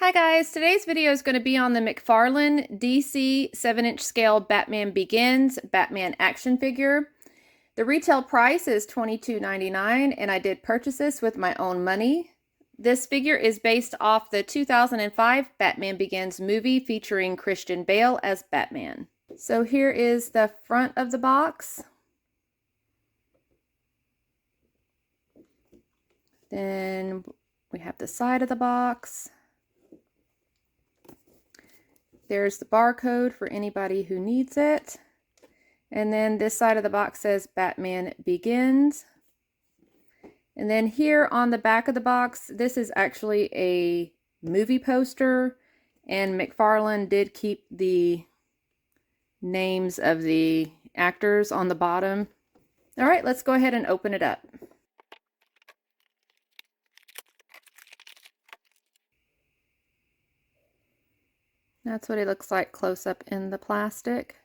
Hi guys, today's video is going to be on the McFarlane DC 7-inch scale Batman Begins Batman action figure. The retail price is $22.99 and I did purchase this with my own money. This figure is based off the 2005 Batman Begins movie featuring Christian Bale as Batman. So here is the front of the box. Then we have the side of the box. There's the barcode for anybody who needs it. And then this side of the box says Batman Begins. And then here on the back of the box, this is actually a movie poster. And McFarlane did keep the names of the actors on the bottom. All right, let's go ahead and open it up. That's what it looks like close up in the plastic.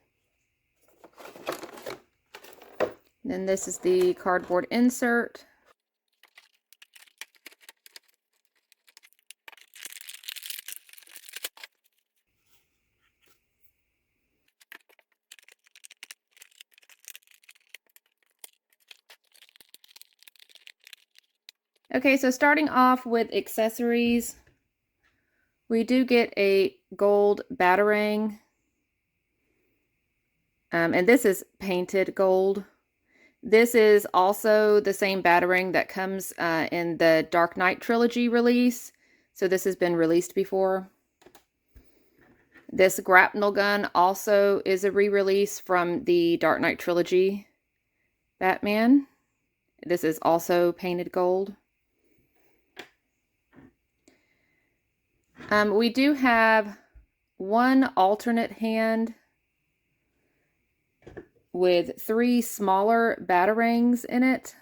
Then this is the cardboard insert. Okay, so starting off with accessories, we do get a gold batarang, and this is painted gold. This is also the same batarang that comes in the Dark Knight trilogy release, so this has been released before. This grapnel gun also is a re-release from the Dark Knight trilogy Batman. This is also painted gold. We do have one alternate hand with 3 smaller batarangs in it,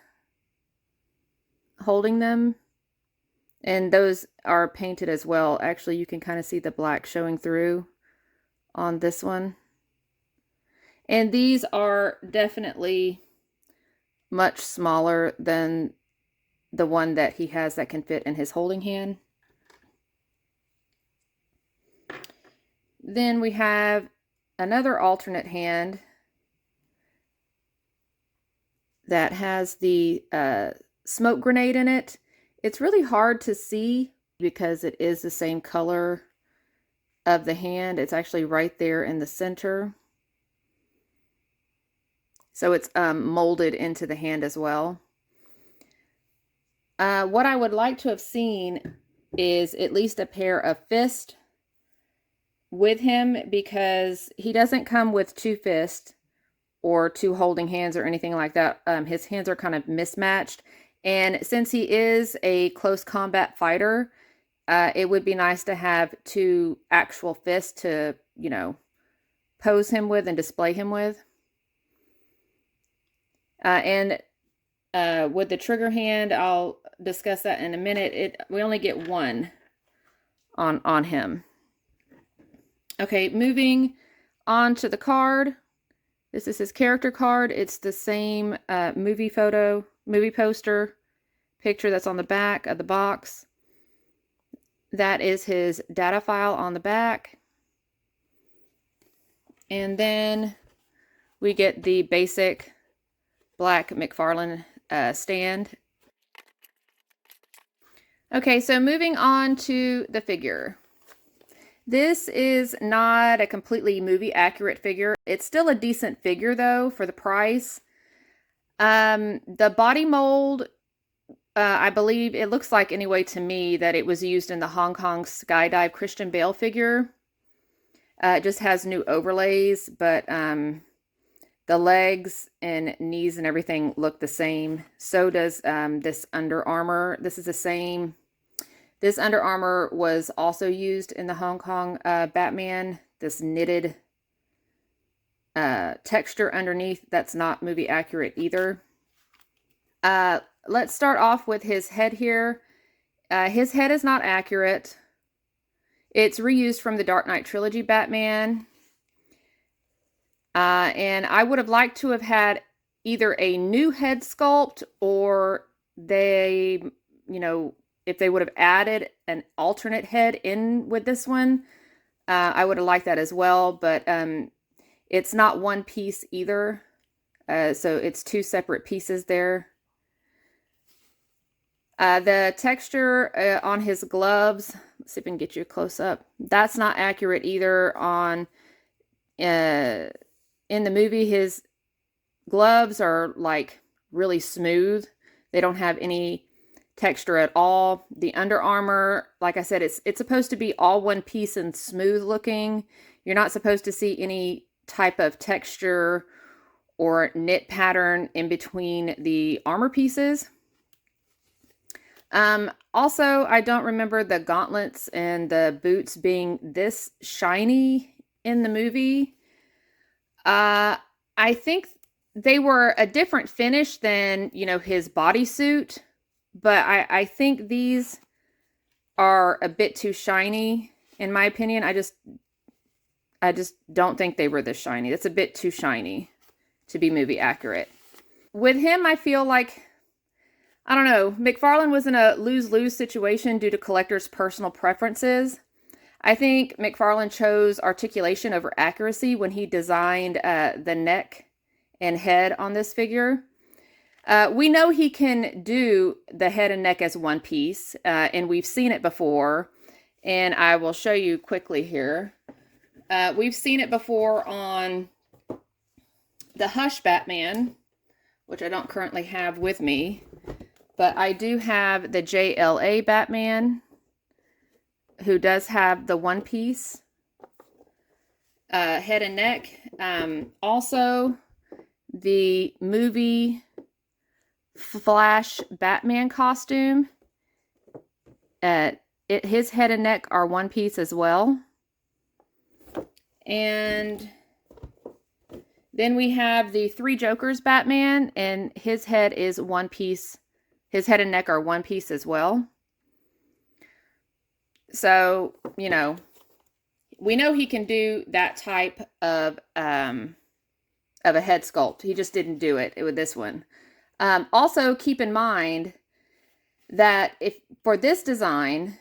holding them, and those are painted as well. Actually, you can kind of see the black showing through on this one. And these are definitely much smaller than the one that he has that can fit in his holding hand. Then we have another alternate hand that has the smoke grenade in it. It's really hard to see because it is the same color of the hand. It's actually right there in the center. So it's molded into the hand as well. What I would like to have seen is at least a pair of fists with him, because he doesn't come with 2 fists or 2 holding hands or anything like that. His hands are kind of mismatched, and since he is a close combat fighter, it would be nice to have 2 actual fists to, you know, pose him with and display him with. And with the trigger hand, I'll discuss that in a minute. We only get 1 on him. Okay, moving on to the card. This is his character card. It's the same movie poster picture that's on the back of the box. That is his data file on the back. And then we get the basic black McFarlane stand. Okay, so moving on to the figure. This is not a completely movie accurate figure. It's still a decent figure though for the price. The body mold, I believe it looks like anyway to me that it was used in the Hong Kong skydive Christian Bale figure. It just has new overlays, but the legs and knees and everything look the same. So does this Under Armour. This is the same. This Under Armour was also used in the Hong Kong Batman. This knitted texture underneath, that's not movie accurate either. Let's start off with his head here. His head is not accurate. It's reused from the Dark Knight trilogy Batman. And I would have liked to have had either a new head sculpt, or they, you know, if they would have added an alternate head in with this one, I would have liked that as well, but it's not one piece either. So it's two separate pieces there. The texture on his gloves, let's see if I can get you a close up. That's not accurate either on, in the movie, his gloves are like really smooth. They don't have any texture at all. The Under Armour, like I said, it's supposed to be all one piece and smooth looking. You're not supposed to see any type of texture or knit pattern in between the armor pieces. Also, I don't remember the gauntlets and the boots being this shiny in the movie. I think they were a different finish than, you know, his bodysuit, but I think these are a bit too shiny, in my opinion. I just don't think they were this shiny. It's a bit too shiny to be movie accurate. With him, I feel like, I don't know, McFarlane was in a lose-lose situation due to collectors' personal preferences. I think McFarlane chose articulation over accuracy when he designed the neck and head on this figure. We know he can do the head and neck as one piece, and we've seen it before, and I will show you quickly here. We've seen it before on the Hush Batman, which I don't currently have with me, but I do have the JLA Batman, who does have the one piece head and neck. Also, the movie Flash Batman costume, his head and neck are one piece as well. And then we have the Three Jokers Batman, and his head is one piece. His head and neck are one piece as well. So, you know, we know he can do that type of a head sculpt. He just didn't do it with this one. Also, keep in mind that if for this design,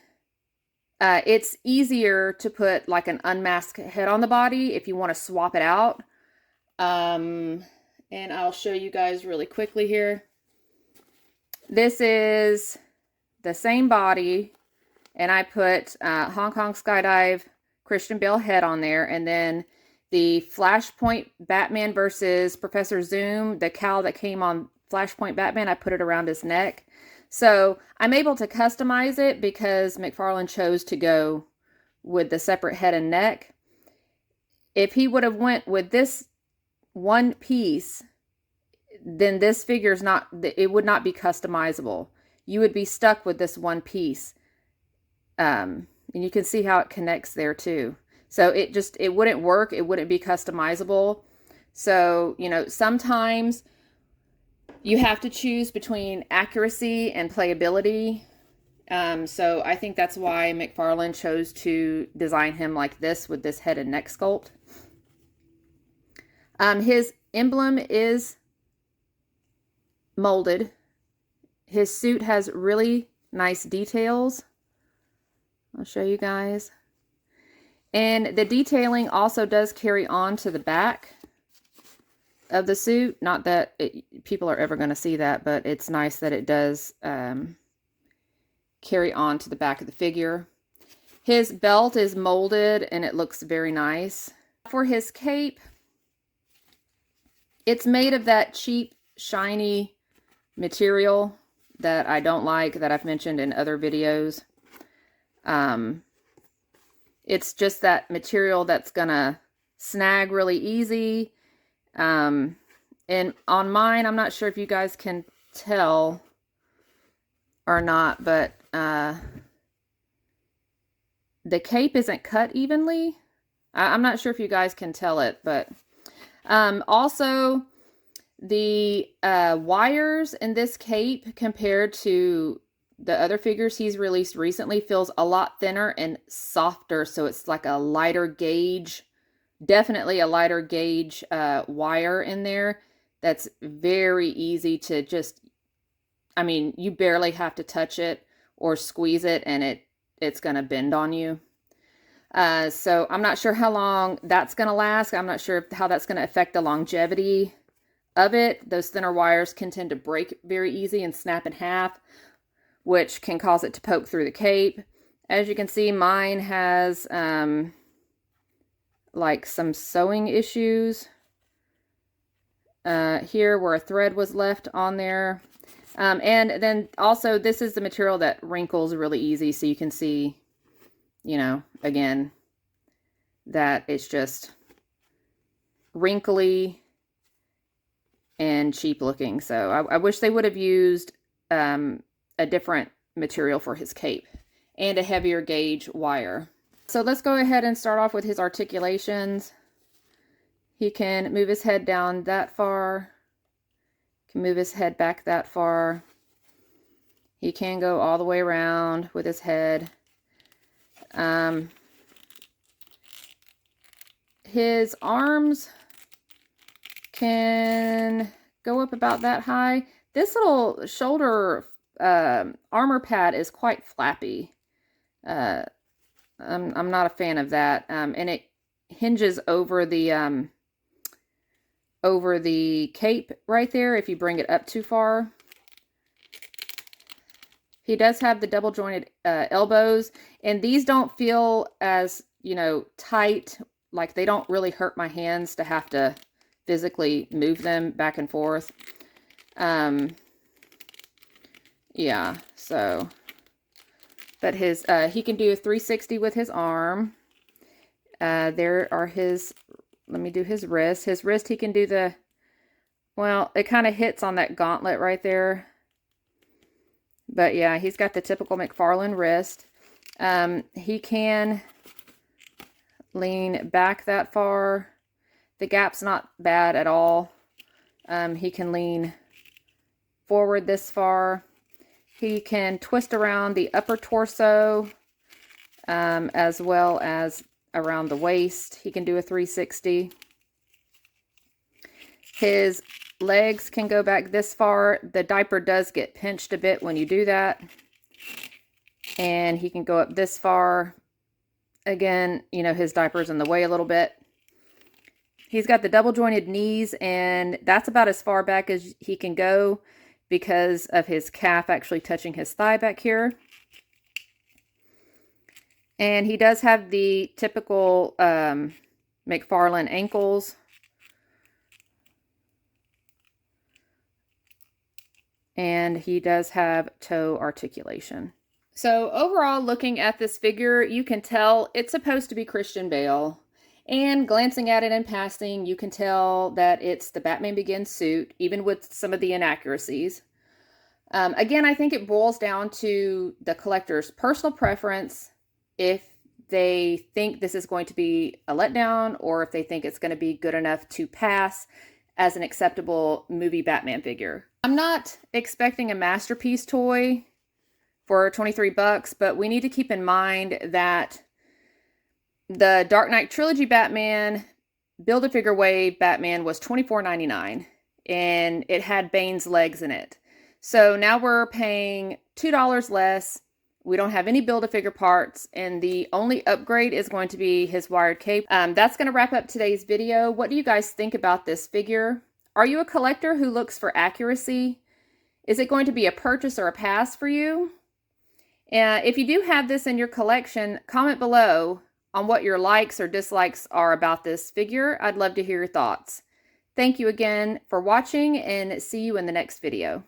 it's easier to put like an unmasked head on the body if you want to swap it out. And I'll show you guys really quickly here. This is the same body, and I put Hong Kong Skydive Christian Bale head on there, and then the Flashpoint Batman versus Professor Zoom, the cowl that came on Flashpoint Batman, I put it around his neck. So I'm able to customize it because McFarlane chose to go with the separate head and neck. If he would have went with this one piece, then this figure is not, it would not be customizable. You would be stuck with this one piece. And you can see how it connects there too. So it wouldn't work. It wouldn't be customizable. So, you know, sometimes you have to choose between accuracy and playability. So I think that's why McFarlane chose to design him like this with this head and neck sculpt. His emblem is molded. His suit has really nice details. I'll show you guys. And the detailing also does carry on to the back of the suit. Not that people are ever going to see that, but it's nice that it does carry on to the back of the figure. His belt is molded and it looks very nice. For his cape, it's made of that cheap, shiny material that I don't like, that I've mentioned in other videos. It's just that material that's gonna snag really easy. And on mine, I'm not sure if you guys can tell or not, but the cape isn't cut evenly. I'm not sure if you guys can tell it, but also the wires in this cape compared to the other figures he's released recently feels a lot thinner and softer. So it's like a lighter gauge, definitely a lighter gauge wire in there. That's very easy to just, I mean, you barely have to touch it or squeeze it and it's going to bend on you. So I'm not sure how long that's going to last. I'm not sure how that's going to affect the longevity of it. Those thinner wires can tend to break very easy and snap in half, which can cause it to poke through the cape. As you can see, mine has like some sewing issues here where a thread was left on there. And then also this is the material that wrinkles really easy, so you can see, you know, again, that it's just wrinkly and cheap looking. So I wish they would have used a different material for his cape and a heavier gauge wire. So let's go ahead and start off with his articulations. He can move his head down that far, can move his head back that far. He can go all the way around with his head. His arms can go up about that high. This little shoulder armor pad is quite flappy. I'm not a fan of that. And it hinges over the cape right there if you bring it up too far. He does have the double jointed elbows, and these don't feel as, you know, tight. Like, they don't really hurt my hands to have to physically move them back and forth. Yeah, so, but his, he can do a 360 with his arm. There are his, let me do his wrist. His wrist, he can do the, well, it kind of hits on that gauntlet right there. But yeah, he's got the typical McFarlane wrist. He can lean back that far. The gap's not bad at all. He can lean forward this far. He can twist around the upper torso, as well as around the waist. He can do a 360. His legs can go back this far. The diaper does get pinched a bit when you do that. And he can go up this far. Again, you know, his diaper's in the way a little bit. He's got the double jointed knees, and that's about as far back as he can go because of his calf actually touching his thigh back here. And he does have the typical McFarlane ankles. And he does have toe articulation. So overall, looking at this figure, you can tell it's supposed to be Christian Bale. And glancing at it in passing, you can tell that it's the Batman Begins suit, even with some of the inaccuracies. Again, I think it boils down to the collector's personal preference, if they think this is going to be a letdown, or if they think it's going to be good enough to pass as an acceptable movie Batman figure. I'm not expecting a masterpiece toy for 23 bucks, but we need to keep in mind that the Dark Knight Trilogy Batman Build-A-Figure Wave Batman was $24.99, and it had Bane's legs in it. So now we're paying $2 less. We don't have any Build-A-Figure parts, and the only upgrade is going to be his wired cape. That's going to wrap up today's video. What do you guys think about this figure? Are you a collector who looks for accuracy? Is it going to be a purchase or a pass for you? If you do have this in your collection, comment below on what your likes or dislikes are about this figure. I'd love to hear your thoughts. Thank you again for watching, and see you in the next video.